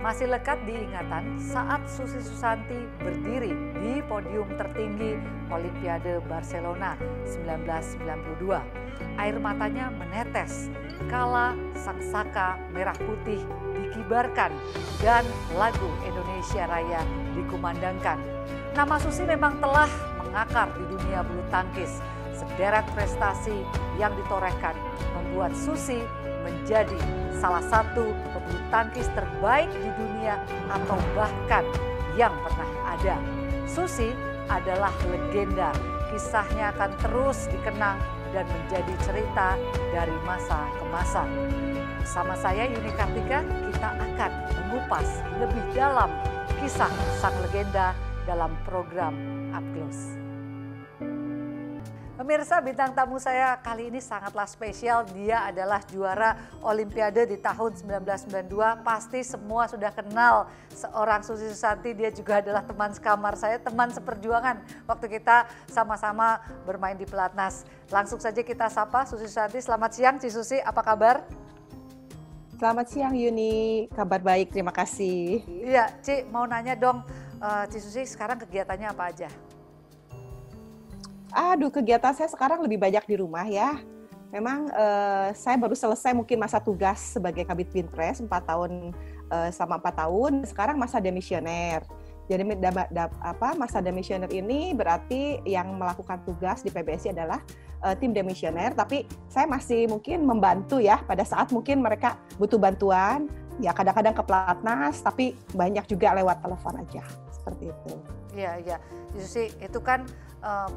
masih lekat diingatan saat Susi Susanti berdiri di podium tertinggi Olimpiade Barcelona 1992. Air matanya menetes kala sangsaka merah putih dikibarkan dan lagu Indonesia Raya dikumandangkan. Nama Susi memang telah mengakar di dunia bulu tangkis. Sederet prestasi yang ditorehkan membuat Susi menjadi salah satu pebulu tangkis terbaik di dunia atau bahkan yang pernah ada. Susi adalah legenda, kisahnya akan terus dikenang dan menjadi cerita dari masa ke masa. Bersama saya Yuni Kartika, kita akan mengupas lebih dalam kisah sang legenda dalam program Up Close. Pemirsa, bintang tamu saya kali ini sangatlah spesial. Dia adalah juara Olimpiade di tahun 1992. Pasti semua sudah kenal seorang Susi Susanti. Dia juga adalah teman sekamar saya, teman seperjuangan waktu kita sama-sama bermain di Pelatnas. Langsung saja kita sapa Susi Susanti. Selamat siang, Ci Susi. Apa kabar? Selamat siang Yuni, kabar baik, terima kasih. Iya, Ci, mau nanya dong, Ci Susi sekarang kegiatannya apa aja? Aduh, kegiatan saya sekarang lebih banyak di rumah ya. Memang saya baru selesai mungkin masa tugas sebagai Kabid Binpres 4 tahun, selama 4 tahun. Sekarang masa demisioner. Jadi masa demisioner ini berarti yang melakukan tugas di PBSI adalah tim demisioner. Tapi saya masih mungkin membantu ya pada saat mungkin mereka butuh bantuan. Ya kadang-kadang ke Pelatnas, tapi banyak juga lewat telepon aja. Seperti itu. Iya. Susi, itu kan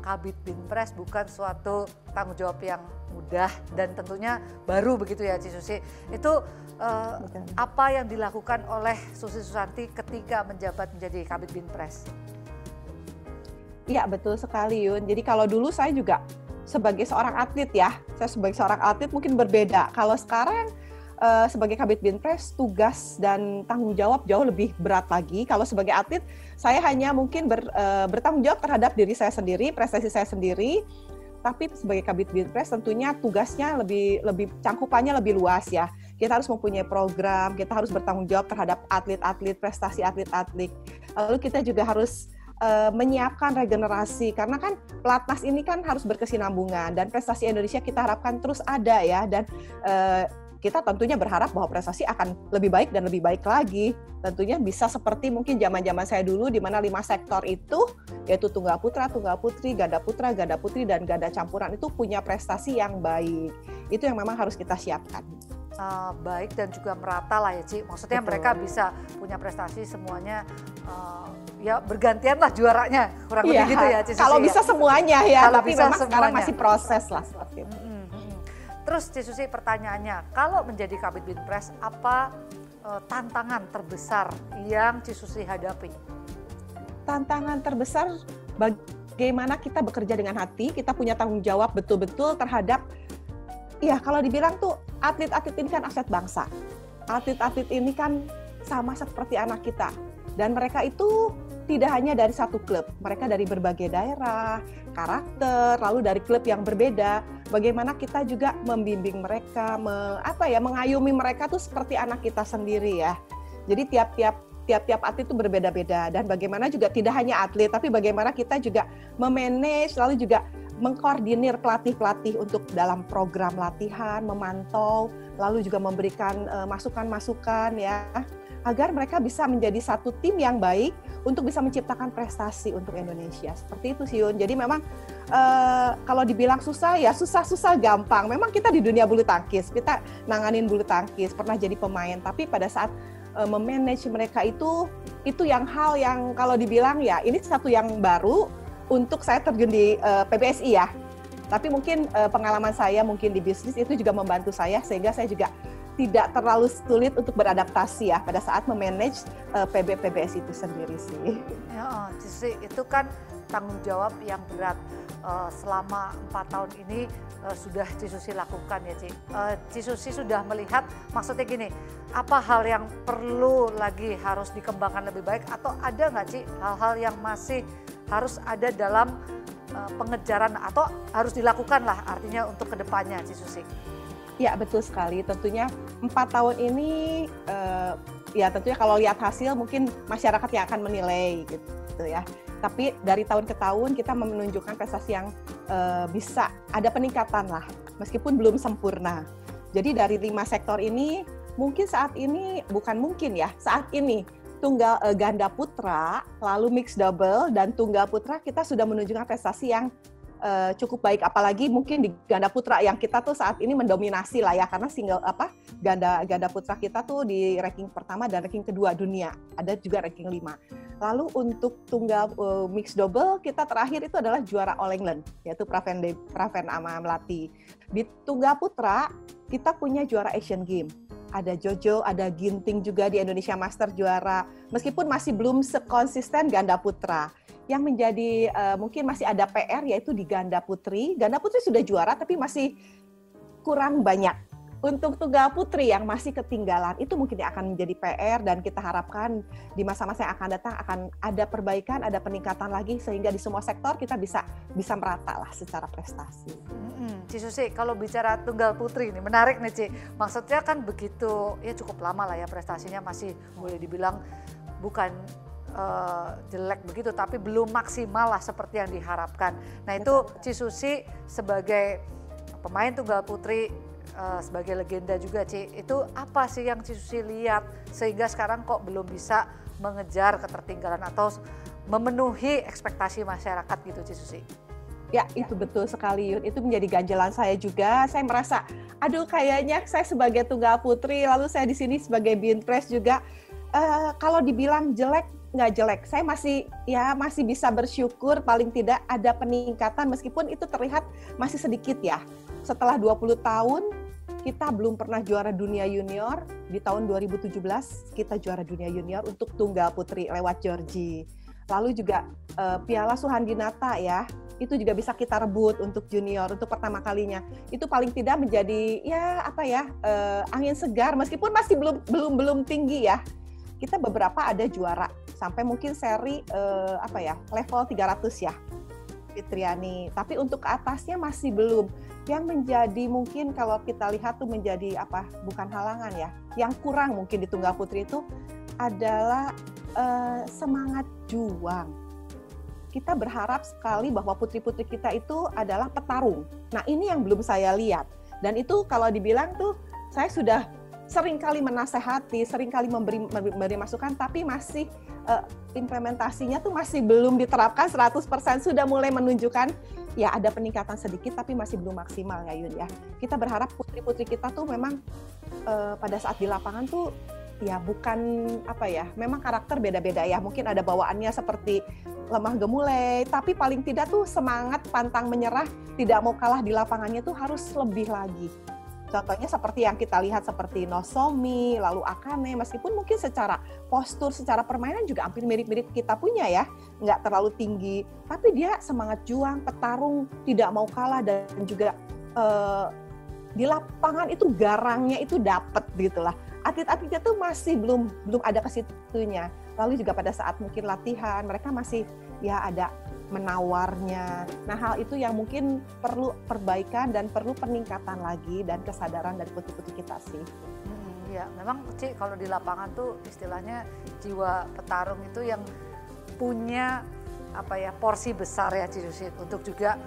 Kabid Binpres bukan suatu tanggung jawab yang mudah dan tentunya baru begitu ya, Ci Susi. Itu apa yang dilakukan oleh Susi Susanti ketika menjabat menjadi Kabid Binpres? Iya, betul sekali Yun. Jadi kalau dulu saya juga sebagai seorang atlet ya, saya sebagai seorang atlet mungkin berbeda. Kalau sekarang sebagai Kabid Binpres, tugas dan tanggung jawab jauh lebih berat lagi. Kalau sebagai atlet, saya hanya mungkin bertanggung jawab terhadap diri saya sendiri, prestasi saya sendiri. Tapi sebagai Kabid Binpres tentunya tugasnya lebih cangkupannya lebih luas ya. Kita harus mempunyai program, kita harus bertanggung jawab terhadap atlet-atlet, prestasi atlet-atlet. Lalu kita juga harus menyiapkan regenerasi karena kan Pelatnas ini kan harus berkesinambungan dan prestasi Indonesia kita harapkan terus ada ya dan kita tentunya berharap bahwa prestasi akan lebih baik dan lebih baik lagi. Tentunya bisa seperti mungkin zaman-zaman saya dulu di mana 5 sektor itu yaitu tunggal putra, tunggal putri, ganda putra, ganda putri dan ganda campuran itu punya prestasi yang baik. Itu yang memang harus kita siapkan. Baik dan juga merata lah ya Ci. Maksudnya betul. Mereka bisa punya prestasi semuanya ya bergantian lah juaranya. Kurang lebih gitu ya Ci. Kalau bisa semuanya ya, kalau tapi bisa memang semuanya. Sekarang masih proses lah seperti itu. Terus Ci Susi pertanyaannya, kalau menjadi Kabid Binpres apa tantangan terbesar yang Ci Susi hadapi? Tantangan terbesar bagaimana kita bekerja dengan hati, kita punya tanggung jawab betul-betul terhadap, ya kalau dibilang tuh atlet-atlet ini kan aset bangsa. Atlet-atlet ini kan sama seperti anak kita. Dan mereka itu tidak hanya dari satu klub, mereka dari berbagai daerah, karakter, lalu dari klub yang berbeda. Bagaimana kita juga membimbing mereka, mengayumi mereka tuh seperti anak kita sendiri ya. Jadi tiap atlet itu berbeda-beda dan bagaimana juga tidak hanya atlet, tapi bagaimana kita juga memanage, lalu juga mengkoordinir pelatih-pelatih untuk dalam program latihan, memantau, lalu juga memberikan masukan-masukan ya. Agar mereka bisa menjadi satu tim yang baik untuk bisa menciptakan prestasi untuk Indonesia. Seperti itu sih Yun. Jadi memang kalau dibilang susah ya susah-susah gampang. Memang kita di dunia bulu tangkis, kita nanganin bulu tangkis, pernah jadi pemain. Tapi pada saat memanage mereka itu yang hal yang kalau dibilang ya ini satu yang baru untuk saya terjun di PBSI ya. Tapi mungkin pengalaman saya mungkin di bisnis itu juga membantu saya sehingga saya juga tidak terlalu sulit untuk beradaptasi ya pada saat memanage PBS itu sendiri sih. Ya, Ci, itu kan tanggung jawab yang berat. Selama 4 tahun ini sudah Ci Susi lakukan ya Ci. Ci Susi sudah melihat, maksudnya gini, apa hal yang perlu lagi harus dikembangkan lebih baik atau ada nggak Ci hal-hal yang masih harus ada dalam pengejaran atau harus dilakukan lah artinya untuk kedepannya Ci Susi? Ya betul sekali, tentunya 4 tahun ini ya tentunya kalau lihat hasil mungkin masyarakat yang akan menilai gitu ya. Tapi dari tahun ke tahun kita menunjukkan prestasi yang bisa ada peningkatan lah, meskipun belum sempurna. Jadi dari 5 sektor ini, mungkin saat ini, bukan mungkin ya, saat ini tunggal ganda putra, lalu mixed double, dan tunggal putra kita sudah menunjukkan prestasi yang cukup baik, apalagi mungkin di ganda putra yang kita tuh saat ini mendominasi lah ya, karena ganda putra kita tuh di ranking pertama dan ranking kedua dunia, ada juga ranking 5. Lalu untuk tunggal mixed double kita terakhir itu adalah juara All England, yaitu Praven Melati. Di tunggal putra kita punya juara Asian Games, ada Jojo, ada Ginting juga di Indonesia Master juara, meskipun masih belum sekonsisten ganda putra. Yang menjadi mungkin masih ada PR yaitu di ganda putri. Ganda putri sudah juara tapi masih kurang banyak. Untuk tunggal putri yang masih ketinggalan itu mungkin akan menjadi PR, dan kita harapkan di masa-masa yang akan datang akan ada perbaikan, ada peningkatan lagi sehingga di semua sektor kita bisa merata lah secara prestasi. Ci Susi, kalau bicara tunggal putri ini menarik nih Ci. Maksudnya kan begitu ya cukup lama lah ya prestasinya, masih boleh dibilang bukan jelek begitu, tapi belum maksimal lah seperti yang diharapkan. Nah itu Ci Susi sebagai pemain tunggal putri, sebagai legenda juga Ci, itu apa sih yang Ci Susi lihat sehingga sekarang kok belum bisa mengejar ketertinggalan atau memenuhi ekspektasi masyarakat gitu Ci Susi? Ya, itu betul sekali Yun, itu menjadi ganjalan saya juga. Saya merasa, aduh kayaknya saya sebagai tunggal putri, lalu saya di sini sebagai binpres juga, kalau dibilang jelek, nggak jelek. Saya masih bisa bersyukur paling tidak ada peningkatan meskipun itu terlihat masih sedikit ya. Setelah 20 tahun kita belum pernah juara dunia junior. Di tahun 2017 kita juara dunia junior untuk tunggal putri lewat Georgie. Lalu juga Piala Suhandinata ya, itu juga bisa kita rebut untuk junior untuk pertama kalinya. Itu paling tidak menjadi angin segar meskipun masih belum tinggi ya. Kita beberapa ada juara sampai mungkin seri level 300 ya Fitriani, tapi untuk ke atasnya masih belum. Yang menjadi mungkin kalau kita lihat tuh menjadi bukan halangan ya, yang kurang mungkin di tunggal putri itu adalah semangat juang. Kita berharap sekali bahwa putri-putri kita itu adalah petarung. Nah ini yang belum saya lihat, dan itu kalau dibilang tuh saya sudah seringkali menasehati, seringkali memberi masukan, tapi masih implementasinya tuh masih belum diterapkan 100%, sudah mulai menunjukkan ya ada peningkatan sedikit tapi masih belum maksimal ya Yun ya. Kita berharap putri-putri kita tuh memang pada saat di lapangan tuh ya bukan memang karakter beda-beda ya, mungkin ada bawaannya seperti lemah gemulai, tapi paling tidak tuh semangat pantang menyerah, tidak mau kalah di lapangannya tuh harus lebih lagi. Contohnya seperti yang kita lihat seperti Nozomi, lalu Akane, meskipun mungkin secara postur, secara permainan juga hampir mirip-mirip kita punya ya, nggak terlalu tinggi, tapi dia semangat juang, petarung, tidak mau kalah, dan juga di lapangan itu garangnya itu dapet gitulah. Atlet-atletnya tuh masih belum ada ke situnya. Lalu juga pada saat mungkin latihan, mereka masih ya ada menawarnya. Nah hal itu yang mungkin perlu perbaikan dan perlu peningkatan lagi dan kesadaran dari putri-putri kita sih. Ya memang Ci, kalau di lapangan tuh istilahnya jiwa petarung itu yang punya porsi besar ya Ci Susi, untuk juga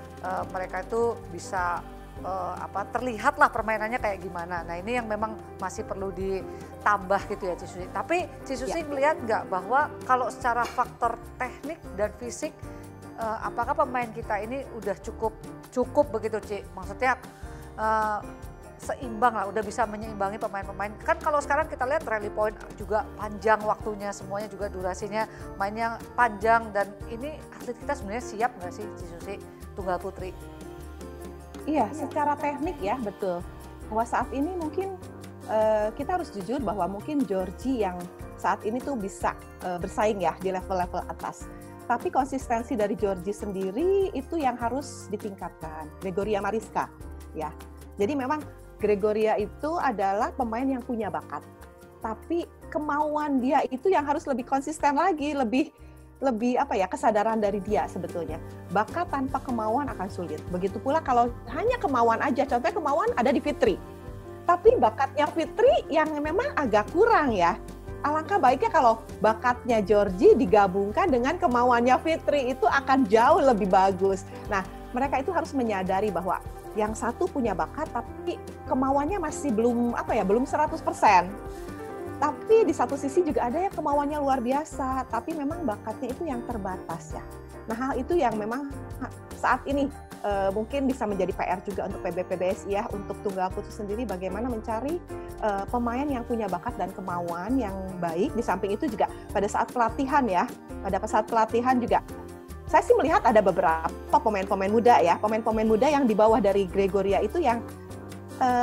mereka itu bisa terlihatlah permainannya kayak gimana. Nah ini yang memang masih perlu ditambah gitu ya Ci Susi. Tapi Ci Susi melihat nggak bahwa kalau secara faktor teknik dan fisik, apakah pemain kita ini udah cukup begitu Ci? Maksudnya seimbang lah, udah bisa menyeimbangi pemain-pemain. Kan kalau sekarang kita lihat rally point juga panjang waktunya, semuanya juga durasinya mainnya panjang, dan ini atlet kita sebenarnya siap nggak sih Ci Susi tunggal putri? Iya, secara teknik ya betul. Bahwa saat ini mungkin kita harus jujur bahwa mungkin Georgie yang saat ini tuh bisa bersaing ya di level-level atas. Tapi konsistensi dari Georgie sendiri itu yang harus ditingkatkan. Gregoria Mariska, ya. Jadi memang Gregoria itu adalah pemain yang punya bakat. Tapi kemauan dia itu yang harus lebih konsisten lagi, lebih kesadaran dari dia sebetulnya. Bakat tanpa kemauan akan sulit. Begitu pula kalau hanya kemauan aja, contohnya kemauan ada di Fitri. Tapi bakatnya Fitri yang memang agak kurang ya. alangkah baiknya kalau bakatnya Georgie digabungkan dengan kemauannya Fitri, itu akan jauh lebih bagus. Nah, mereka itu harus menyadari bahwa yang satu punya bakat tapi kemauannya masih belum belum 100%. Tapi di satu sisi juga ada yang kemauannya luar biasa, tapi memang bakatnya itu yang terbatas ya. Nah, hal itu yang memang saat ini mungkin bisa menjadi PR juga untuk PBPBSI ya, untuk Tunggal Putri sendiri bagaimana mencari pemain yang punya bakat dan kemauan yang baik. Di samping itu juga pada saat pelatihan ya, juga saya sih melihat ada beberapa pemain-pemain muda ya, pemain-pemain muda yang di bawah dari Gregoria itu yang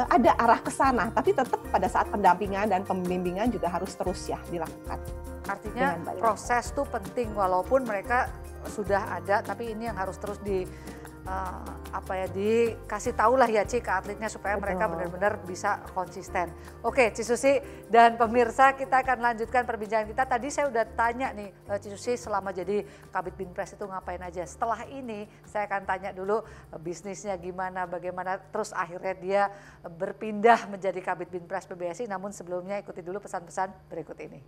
ada arah ke sana, tapi tetap pada saat pendampingan dan pembimbingan juga harus terus ya dilakukan. Artinya proses tuh penting walaupun mereka sudah ada, tapi ini yang harus terus dikasih tahu lah ya Ci ke atletnya supaya mereka benar-benar bisa konsisten. Oke, Ci Susi dan pemirsa, kita akan lanjutkan perbincangan kita. Tadi saya udah tanya nih Ci Susi selama jadi Kabid Binpres itu ngapain aja. Setelah ini saya akan tanya dulu bisnisnya gimana, bagaimana terus akhirnya dia berpindah menjadi Kabid Binpres PBSI. Namun sebelumnya ikuti dulu pesan-pesan berikut ini.